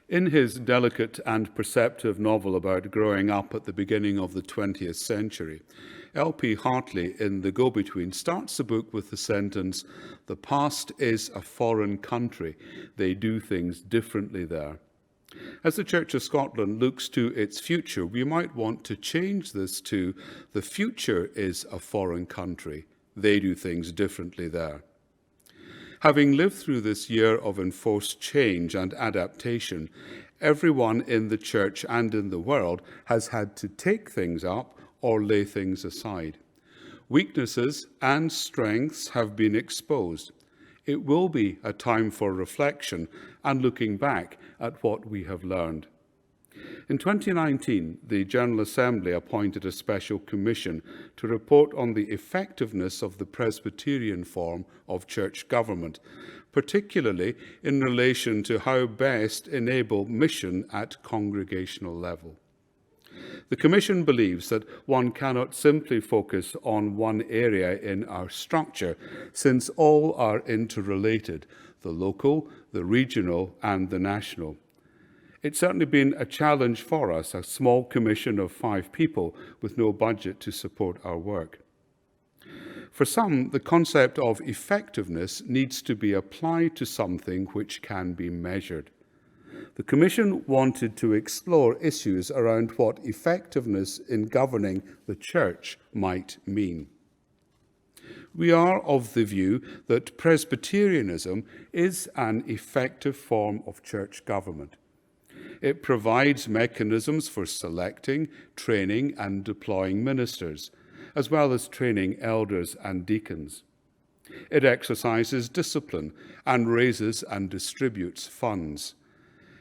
In his delicate and perceptive novel about growing up at the beginning of the 20th century, L.P. Hartley in The Go-Between starts the book with the sentence, "The past is a foreign country. They do things differently there." As the Church of Scotland looks to its future, we might want to change this to, "The future is a foreign country. They do things differently there." Having lived through this year of enforced change and adaptation, everyone in the church and in the world has had to take things up or lay things aside. Weaknesses and strengths have been exposed. It will be a time for reflection and looking back at what we have learned. In 2019, the General Assembly appointed a special commission to report on the effectiveness of the Presbyterian form of church government, particularly in relation to how best enable mission at congregational level. The Commission believes that one cannot simply focus on one area in our structure, since all are interrelated, the local, the regional, and the national. It's certainly been a challenge for us, a small commission of 5 people with no budget to support our work. For some, the concept of effectiveness needs to be applied to something which can be measured. The Commission wanted to explore issues around what effectiveness in governing the Church might mean. We are of the view that Presbyterianism is an effective form of church government. It provides mechanisms for selecting, training, and deploying ministers, as well as training elders and deacons. It exercises discipline and raises and distributes funds.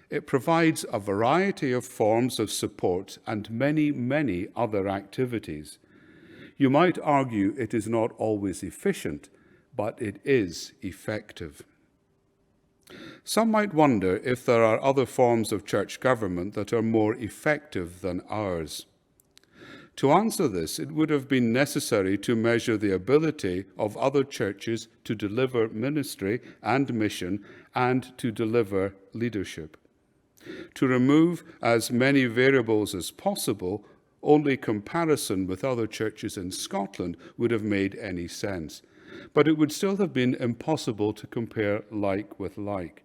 It provides a variety of forms of support and many, many other activities. You might argue it is not always efficient, but it is effective. Some might wonder if there are other forms of church government that are more effective than ours. To answer this, it would have been necessary to measure the ability of other churches to deliver ministry and mission and to deliver leadership. To remove as many variables as possible, only comparison with other churches in Scotland would have made any sense. But it would still have been impossible to compare like with like.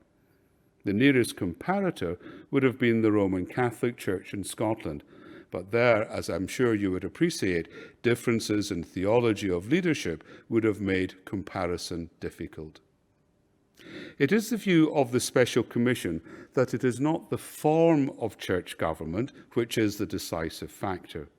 The nearest comparator would have been the Roman Catholic Church in Scotland, but there, as I'm sure you would appreciate, differences in theology of leadership would have made comparison difficult. It is the view of the Special Commission that it is not the form of church government which is the decisive factor.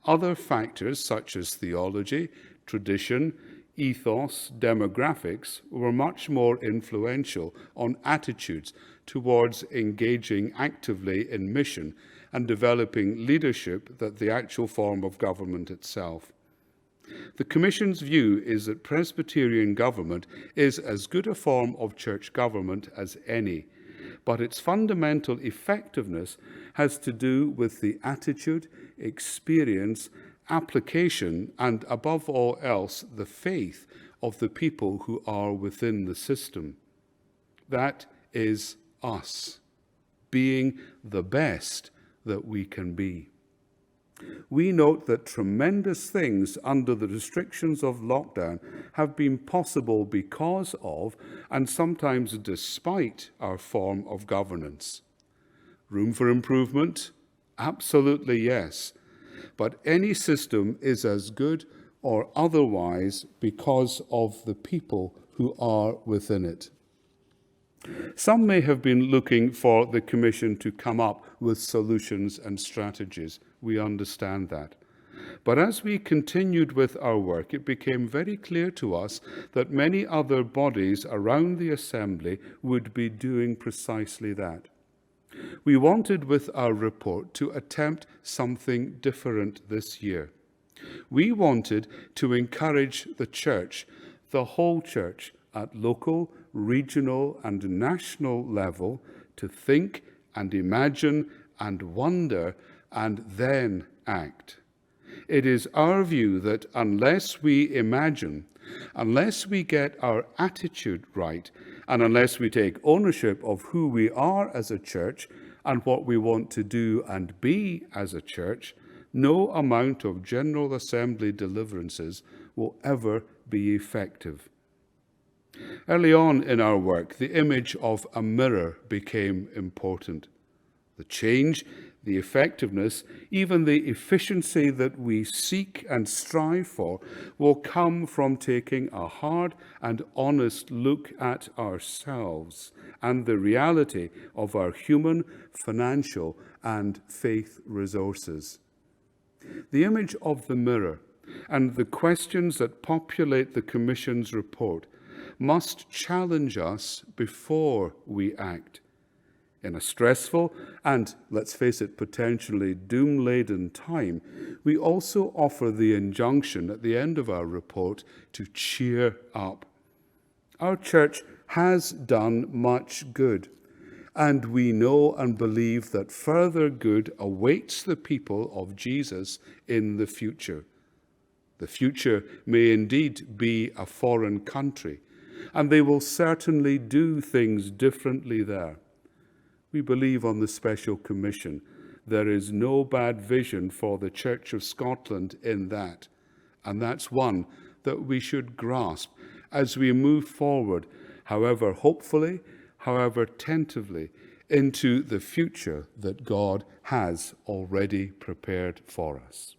Other factors such as theology, tradition, ethos, demographics were much more influential on attitudes towards engaging actively in mission and developing leadership than the actual form of government itself. The Commission's view is that Presbyterian government is as good a form of church government as any, but its fundamental effectiveness has to do with the attitude, experience, application, and above all else, the faith of the people who are within the system. That is us, being the best that we can be. We note that tremendous things under the restrictions of lockdown have been possible because of, and sometimes despite, our form of governance. Room for improvement? Absolutely yes. But any system is as good or otherwise because of the people who are within it. Some may have been looking for the Commission to come up with solutions and strategies. We understand that. But as we continued with our work, it became very clear to us that many other bodies around the Assembly would be doing precisely that. We wanted with our report to attempt something different this year. We wanted to encourage the church, the whole church, at local, regional, and national level to think and imagine and wonder and then act. It is our view that unless we imagine, unless we get our attitude right, And unless we take ownership of who we are as a church and what we want to do and be as a church, no amount of General Assembly deliverances will ever be effective. Early on in our work, the image of a mirror became important. The change, the effectiveness, even the efficiency that we seek and strive for will come from taking a hard and honest look at ourselves and the reality of our human, financial, and faith resources. The image of the mirror and the questions that populate the Commission's report must challenge us before we act. In a stressful and, let's face it, potentially doom-laden time, we also offer the injunction at the end of our report to cheer up. Our church has done much good, and we know and believe that further good awaits the people of Jesus in the future. The future may indeed be a foreign country, and they will certainly do things differently there. We believe on the Special Commission. There is no bad vision for the Church of Scotland in that, and that's one that we should grasp as we move forward, however hopefully, however tentatively, into the future that God has already prepared for us.